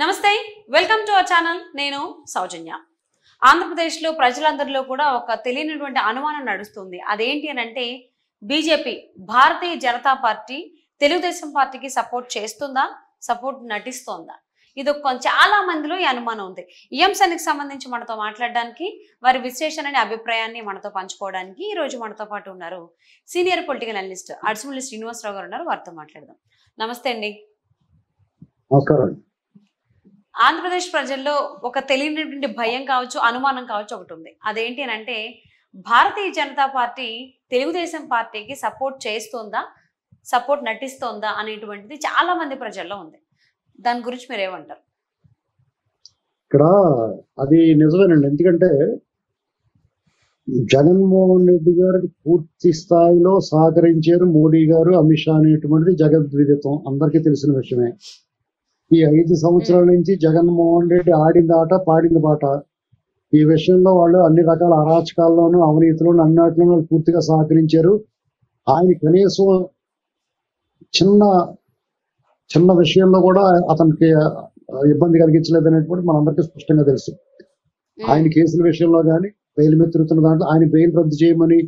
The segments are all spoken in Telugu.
నమస్తే, వెల్కమ్ టు అవర్ ఛానల్. నేను సౌజన్య. ఆంధ్రప్రదేశ్లో ప్రజలందరిలో కూడా ఒక తెలియనటువంటి అనుమానం నడుస్తుంది. అదేంటి అని అంటే బీజేపీ, భారతీయ జనతా పార్టీ తెలుగుదేశం పార్టీకి సపోర్ట్ చేస్తుందా, సపోర్ట్ నటిస్తోందా? ఇది చాలా మందిలో ఈ అనుమానం ఉంది. ఈ అంశానికి సంబంధించి మనతో మాట్లాడడానికి, వారి విశ్లేషణ అభిప్రాయాన్ని మనతో పంచుకోవడానికి ఈ రోజు మనతో పాటు ఉన్నారు సీనియర్ పొలిటికల్ అనలిస్ట్ అడిసిమిల్లి శ్రీనివాసరావు గారు ఉన్నారు. వారితో మాట్లాడదాం. నమస్తే అండి. నమస్కారం. ఆంధ్రప్రదేశ్ ప్రజల్లో ఒక తెలియనటువంటి భయం కావచ్చు, అనుమానం కావచ్చు ఒకటి ఉంది. అదేంటి అని అంటే భారతీయ జనతా పార్టీ తెలుగుదేశం పార్టీకి సపోర్ట్ చేస్తోందా, సపోర్ట్ నటిస్తోందా అనేటువంటిది చాలా మంది ప్రజల్లో ఉంది. దాని గురించి మీరు ఏమంటారు? ఇక్కడ అది నిజమేనండి. ఎందుకంటే జగన్మోహన్ రెడ్డి గారికి పూర్తి స్థాయిలో సహకరించారు మోడీ గారు, అమిత్ షా అనేటువంటిది జగద్విదితం, అందరికీ తెలిసిన విషయమే. ఈ 5 సంవత్సరాల నుంచి జగన్మోహన్ రెడ్డి ఆడింది ఆట, పాడింది బాట. ఈ విషయంలో వాళ్ళు అన్ని రకాల అరాచకాల్లోనూ, అవినీతిలోనూ, అన్నిటిలోనూ వాళ్ళు పూర్తిగా సహకరించారు. ఆయన కనీసం చిన్న చిన్న విషయంలో కూడా అతనికి ఇబ్బంది కలిగించలేదు అనేటువంటి మనందరికీ స్పష్టంగా తెలుసు. ఆయన కేసుల విషయంలో కానీ, బెయిల్ మీద తిరుగుతున్న దాంట్లో ఆయన బెయిల్ రద్దు చేయమని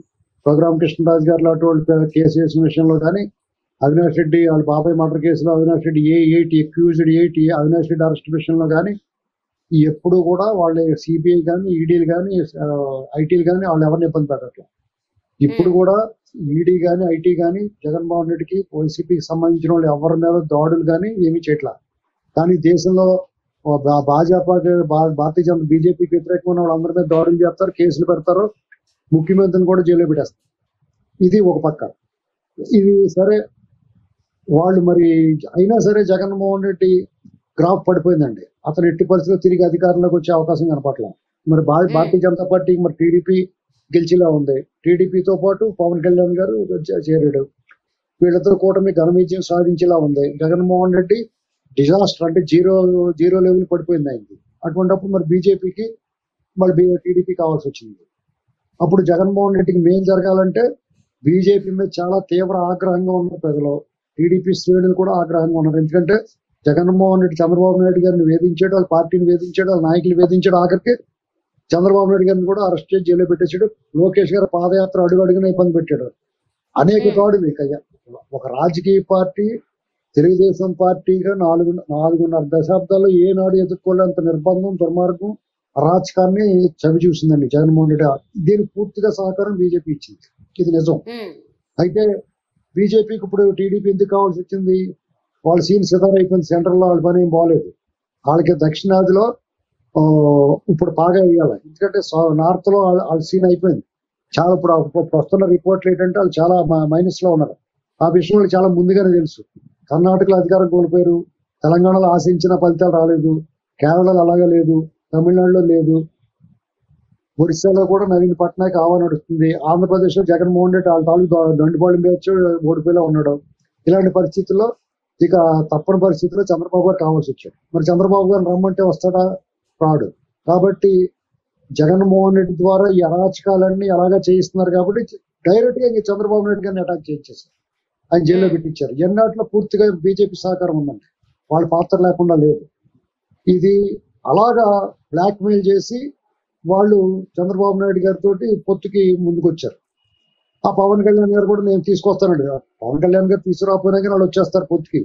రఘురామ కృష్ణరాజు గారు అటువంటి కేసు చేసిన విషయంలో కానీ, అవినాష్ రెడ్డి వాళ్ళ బాబాయ్ మర్డర్ కేసులో Avinash Reddy A8 accused 8 Avinash Reddy arrest విషయంలో కానీ ఎప్పుడు కూడా వాళ్ళు సిబిఐ కానీ, ఈడీలు కానీ, ఐటీలు కానీ వాళ్ళు ఎవరిని ఇబ్బంది పెట్టట్లేదు. ఇప్పుడు కూడా ఈడీ కానీ, ఐటీ కానీ జగన్మోహన్ రెడ్డికి, వైసీపీకి సంబంధించిన వాళ్ళు ఎవరి మీద దాడులు కానీ ఏమీ చేయట్లా. కానీ దేశంలో భారతీయ జనతా బీజేపీకి వ్యతిరేకమైన వాళ్ళందరి మీద దాడులు చేస్తారు, కేసులు పెడతారు, ముఖ్యమంత్రిని కూడా జైల్లో పెట్టేస్తారు. ఇది ఒక పక్క. ఇది సరే, వాళ్ళు మరి అయినా సరే జగన్మోహన్ రెడ్డి గ్రాఫ్ పడిపోయిందండి. అతను ఎట్టి పరిస్థితుల్లో తిరిగి అధికారంలోకి వచ్చే అవకాశం కనపట్ల. మరి భారతీయ జనతా పార్టీకి మరి టీడీపీ గెలిచేలా ఉంది. టీడీపీతో పాటు పవన్ కళ్యాణ్ గారు చేరాడు. వీళ్ళిద్దరు కూటమి ఘన విజయం సాధించేలా ఉంది. జగన్మోహన్ రెడ్డి డిజాస్టర్, అంటే జీరో లెవెల్ పడిపోయింది అయింది. అటువంటిప్పుడు మరి బీజేపీకి మళ్ళీ టీడీపీ కావాల్సి వచ్చింది. అప్పుడు జగన్మోహన్ రెడ్డికి మేలు జరగాలంటే బీజేపీ మీద చాలా తీవ్ర ఆగ్రహంగా ఉన్న ప్రజలు, టీడీపీ శ్రేణులు కూడా ఆగ్రహంగా ఉన్నారు. ఎందుకంటే జగన్మోహన్ రెడ్డి చంద్రబాబు నాయుడు గారిని వేధించాడు, వాళ్ళ పార్టీని వేధించాడు, వాళ్ళ నాయకులు వేధించాడు. ఆఖరికి చంద్రబాబు నాయుడు గారిని కూడా అరెస్ట్ చేసి జైల్లో పెట్టేశాడు. లోకేష్ గారు పాదయాత్ర అడుగున ఇబ్బంది పెట్టాడు. అనేక దాడులు. ఒక రాజకీయ పార్టీ తెలుగుదేశం పార్టీగా 4.5 దశాబ్దాల్లో ఏనాడు ఎదుర్కోలేంత నిర్బంధం, దుర్మార్గం, అరాచకాన్ని చవి చూసిందండి జగన్మోహన్ రెడ్డి. దీనికి పూర్తిగా సహకారం బీజేపీ ఇచ్చింది. ఇది నిజం. అయితే బీజేపీకి ఇప్పుడు టీడీపీ ఎందుకు కావాల్సి వచ్చింది? వాళ్ళ సీన్ సిద్ధం అయిపోయింది. సెంట్రల్లో వాళ్ళ పని ఏం బాగలేదు. వాళ్ళకి దక్షిణాదిలో ఇప్పుడు బాగా వేయాలి. ఎందుకంటే నార్త్ లో వాళ్ళ సీన్ అయిపోయింది. చాలా ఇప్పుడు వస్తున్న రిపోర్ట్లు ఏంటంటే వాళ్ళు చాలా మైనస్ లో ఉన్నారు. ఆ విషయం వాళ్ళకి చాలా ముందుగానే తెలుసు. కర్ణాటకలో అధికారం కోల్పోయారు, తెలంగాణలో ఆశించిన ఫలితాలు రాలేదు, కేరళలో అలాగే లేదు, తమిళనాడులో లేదు, ఒరిస్సాలో కూడా నవీన్ పట్నాయక్ ఆవా నడుస్తుంది, ఆంధ్రప్రదేశ్ లో జగన్మోహన్ రెడ్డి వాళ్ళ తాలూకు దండుబాటు మీద ఓడిపోయేలా ఉన్నాడు. ఇలాంటి పరిస్థితుల్లో ఇక తప్పని పరిస్థితుల్లో చంద్రబాబు గారు కావాల్సి వచ్చాడు. మరి చంద్రబాబు గారిని రమ్మంటే వస్తాడా? రాడు. కాబట్టి జగన్మోహన్ రెడ్డి ద్వారా ఈ అరాచకాలన్నీ అలాగా చేయిస్తున్నారు. కాబట్టి డైరెక్ట్ గా చంద్రబాబు నాయుడు గారిని అటాక్ చేయించేశారు, ఆయన జైల్లో పెట్టించారు. ఎన్నాటిలో పూర్తిగా బీజేపీ సహకారం ఉందండి, వాళ్ళ పాత్ర లేకుండా లేదు. ఇది అలాగా బ్లాక్ మెయిల్ చేసి వాళ్ళు చంద్రబాబు నాయుడు గారితో పొత్తుకి ముందుకు వచ్చారు. ఆ పవన్ కళ్యాణ్ గారు కూడా నేను తీసుకొస్తానండి. పవన్ కళ్యాణ్ గారు తీసుకురాకపోయినా కానీ వాళ్ళు వచ్చేస్తారు పొత్తుకి.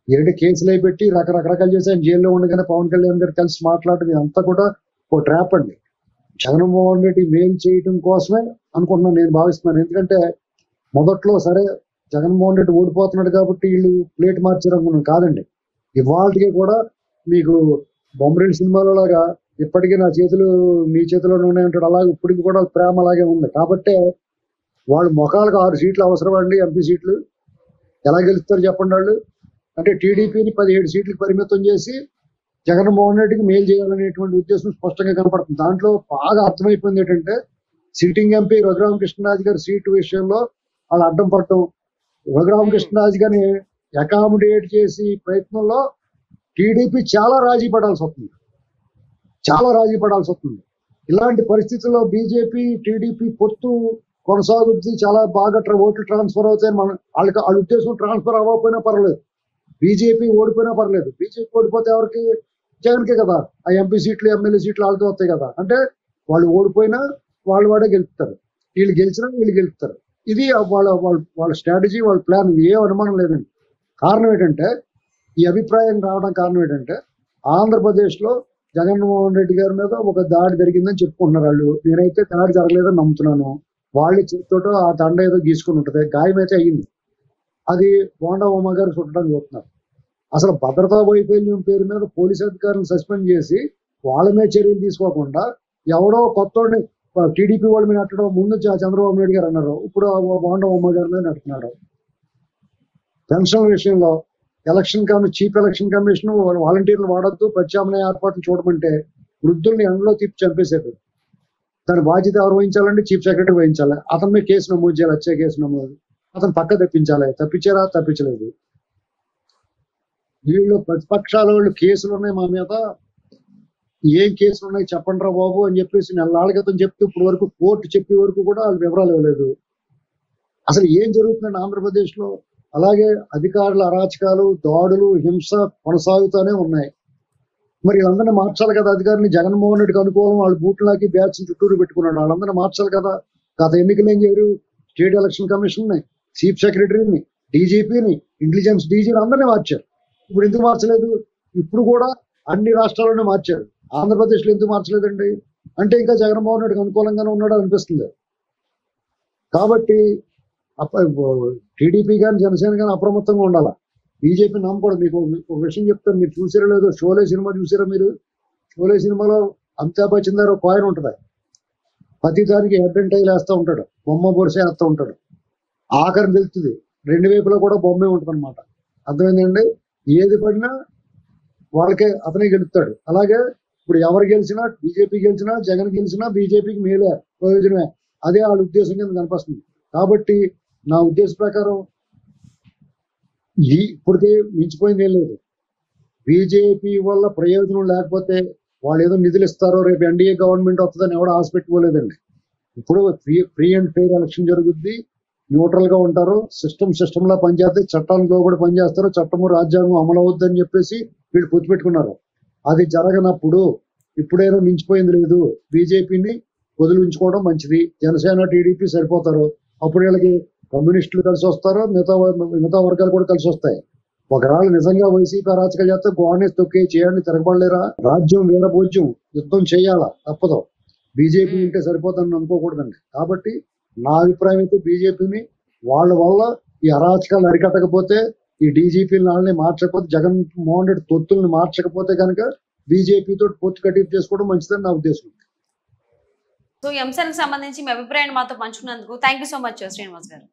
ఏంటి కేసులు అయి పెట్టి రకరకాలు చేసి ఆయన జైల్లో ఉండగానే పవన్ కళ్యాణ్ గారు కలిసి మాట్లాడటం ఇదంతా కూడా ఒక ట్రాప్ అండి. జగన్మోహన్ రెడ్డి మేలు చేయటం కోసమే అనుకుంటున్నాను, నేను భావిస్తున్నాను. ఎందుకంటే మొదట్లో సరే జగన్మోహన్ రెడ్డి ఓడిపోతున్నాడు కాబట్టి వీళ్ళు ప్లేట్ మార్చారు అనుకున్నాను. కాదండి, ఇవాళకి కూడా మీకు బొమ్మరేడు సినిమాలో లాగా ఇప్పటికీ నా చేతులు మీ చేతిలోనే ఉన్నాయంటాడు. అలాగే ఇప్పటికి కూడా ప్రేమ అలాగే ఉంది. కాబట్టి వాళ్ళు మొఖాలకు 6 సీట్లు అవసరం అండి. ఎంపీ సీట్లు ఎలా గెలుస్తారు చెప్పండి వాళ్ళు? అంటే టీడీపీని 17 సీట్లకు పరిమితం చేసి జగన్మోహన్ రెడ్డికి మేలు చేయాలనేటువంటి ఉద్దేశం స్పష్టంగా కనపడుతుంది. దాంట్లో బాగా అర్థమైపోయింది ఏంటంటే సిట్టింగ్ ఎంపీ రఘురామ కృష్ణరాజు గారి సీటు విషయంలో వాళ్ళు అడ్డం పడటం, రఘురామ కృష్ణరాజు గారిని అకామిడేట్ చేసి ప్రయత్నంలో టీడీపీ చాలా రాజీ పడాల్సి వస్తుంది. ఇలాంటి పరిస్థితుల్లో బీజేపీ టీడీపీ పొత్తు కొనసాగుతుంది. చాలా బాగా ఓట్లు ట్రాన్స్ఫర్ అవుతాయి. వాళ్ళ ఉద్దేశం ట్రాన్స్ఫర్ అవ్వకపోయినా పర్లేదు, బీజేపీ ఓడిపోయినా పర్లేదు. బీజేపీ ఓడిపోతే ఎవరికి జగన్కే కదా ఆ ఎంపీ సీట్లు ఎమ్మెల్యే సీట్లు వాళ్ళకే వస్తాయి కదా. అంటే వాళ్ళు ఓడిపోయినా వాళ్ళు వాడే గెలుపుతారు, వీళ్ళు గెలిచినా వీళ్ళు గెలుపుతారు. ఇది వాళ్ళ వాళ్ళ వాళ్ళ స్ట్రాటజీ, వాళ్ళ ప్లాన్. ఏ అనుమానం లేదండి. కారణం ఏంటంటే, ఈ అభిప్రాయం రావడం కారణం ఏంటంటే, ఆంధ్రప్రదేశ్లో జగన్మోహన్ రెడ్డి గారి మీద ఒక దాడి జరిగిందని చెప్పుకుంటున్నారు వాళ్ళు. నేనైతే దాడి జరగలేదని నమ్ముతున్నాను. వాళ్ళు చేతితోటో ఆ దండ ఏదో గీసుకుని ఉంటుంది, గాయం అయితే అయ్యింది. అది బోండా ఉమ్మ గారు చుట్టడానికి చూస్తున్నారు. అసలు భద్రతా వైఫల్యం పేరు మీద పోలీస్ అధికారులను సస్పెండ్ చేసి వాళ్ళ మీద చర్యలు తీసుకోకుండా ఎవడో కొత్తోడిని టీడీపీ వాళ్ళ మీద నెట్టడం ముందు చంద్రబాబు నాయుడు గారు అన్నారు, ఇప్పుడు బోండా ఉమ్మ గారి మీద నెట్టుతున్నాడు. పెన్షన్ విషయంలో చీఫ్ ఎలక్షన్ కమిషన్ వాలంటీర్లు వాడొద్దు, ప్రత్యామ్నాయ ఏర్పాట్లు చూడమంటే వృద్ధుల్ని ఎండలో తిప్పి చంపేశారు. దాని బాధ్యత ఎవరు వహించాలంటే చీఫ్ సెక్రటరీ వహించాలి. అతని మీద కేసు నమోదు చేయాలి, హత్య కేసు నమోదు. అతను పక్క తెప్పించాలి. తప్పించారా? తప్పించలేదు. వీళ్ళు ప్రతిపక్షాల వాళ్ళు కేసులు ఉన్నాయి మా మీద, ఏం కేసులు ఉన్నాయి చెప్పండి రా బాబు అని చెప్పేసి నెలనాళ్ళ క్రితం చెప్తే ఇప్పుడు వరకు కోర్టు చెప్పే వరకు కూడా వాళ్ళు వివరాలు ఇవ్వలేదు. అసలు ఏం జరుగుతుందండి ఆంధ్రప్రదేశ్ లో? అలాగే అధికారుల అరాచకాలు, దాడులు, హింస కొనసాగుతూనే ఉన్నాయి. మరి వీళ్ళందరినీ మార్చాలి కదా అధికారిని. జగన్మోహన్ రెడ్డికి అనుకూలం వాళ్ళు బూట్లకి బ్యాచ్ చుట్టూరు పెట్టుకున్నాడు. వాళ్ళందరినీ మార్చాలి కదా. గత ఎన్నికలు ఏం చేయరు? స్టేట్ ఎలక్షన్ కమిషన్ ని, చీఫ్ సెక్రటరీని, డీజీపీని, ఇంటెలిజెన్స్ డీజీని అందరినీ మార్చారు. ఇప్పుడు ఎందుకు మార్చలేదు? ఇప్పుడు కూడా అన్ని రాష్ట్రాల్లోనే మార్చారు. ఆంధ్రప్రదేశ్ లో ఎందుకు మార్చలేదండి? అంటే ఇంకా జగన్మోహన్ రెడ్డికి అనుకూలంగానే ఉన్నాడు అనిపిస్తుంది. కాబట్టి టీడీపీ కానీ జనసేన కానీ అప్రమత్తంగా ఉండాలా. బీజేపీ నమ్మకూడదు. మీకు ఒక విషయం చెప్తాను, మీరు చూసారో లేదో, షోలే సినిమా చూసారా మీరు? షోలే సినిమాలో అమితాబ్ బచ్చన్ దగ్గర ఒక కాయిన్ ఉంటుంది. ప్రతి దానికి హెడ్ అండ్ టైల్ వేస్తూ ఉంటాడు, బొమ్మ బొరుసే వేస్తూ ఉంటాడు. ఆఖరి వెళ్తుంది, రెండు వైపులో కూడా బొమ్మే ఉంటుంది అనమాట. అర్థమైందండి? ఏది పడినా వాళ్ళకే అతనే గెలుస్తాడు. అలాగే ఇప్పుడు ఎవరు గెలిచినా, బీజేపీ గెలిచినా, జగన్ గెలిచినా బీజేపీకి మేలే, ప్రయోజనమే. అదే వాళ్ళ ఉద్దేశం కింద కనిపిస్తుంది. కాబట్టి నా ఉద్దేశం ప్రకారం ఇప్పటికే మించిపోయింది ఏం లేదు. బీజేపీ వల్ల ప్రయోజనం లేకపోతే వాళ్ళు ఏదో నిధులు ఇస్తారో, రేపు ఎన్డీఏ గవర్నమెంట్ వస్తుందని ఎవడో ఆశ పెట్టుకోలేదండి. ఇప్పుడు ఫ్రీ అండ్ ఫెయిర్ ఎలక్షన్ జరుగుద్ది, న్యూట్రల్ గా ఉంటారు, సిస్టమ్ లా పనిచేస్తే, చట్టానికి లోబడి పనిచేస్తారు, చట్టము రాజ్యాంగం అమలు అవుద్దని చెప్పేసి వీళ్ళు పుచ్చిపెట్టుకున్నారు. అది జరగనప్పుడు ఇప్పుడైనా మించిపోయింది లేదు, బీజేపీని వదిలించుకోవడం మంచిది. జనసేన టీడీపీ సరిపోతారు. అప్పుడు వీళ్ళకి కమ్యూనిస్టులు కలిసి వస్తారు, మిగతా వర్గాలు కూడా కలిసి వస్తాయి. ఒకవేళ నిజంగా వైసీపీ అరాచకాలు చేస్తే గవర్నెన్స్ తొక్కి చేయండి, తిరగబడలేరా? రాజ్యం వీరభోజ్యం, యుద్ధం చేయాలా, తప్పదు. బీజేపీ ఉంటే సరిపోతుందని అనుకోకూడదండి. కాబట్టి నా అభిప్రాయం అయితే బీజేపీని వాళ్ళ వల్ల ఈ అరాచకాలు అరికట్టకపోతే, ఈ డీజీపీని వాళ్ళని మార్చకపోతే, జగన్మోహన్ రెడ్డి తొత్తుల్ని మార్చకపోతే కనుక బీజేపీతో పొత్తు కట్టింపు చేసుకోవడం మంచిదని నా ఉద్దేశం. సో ఈ అంశానికి సంబంధించి మీ అభిప్రాయాన్ని మాతో పంచుకున్నందుకు thank you so much Srinivas గారు.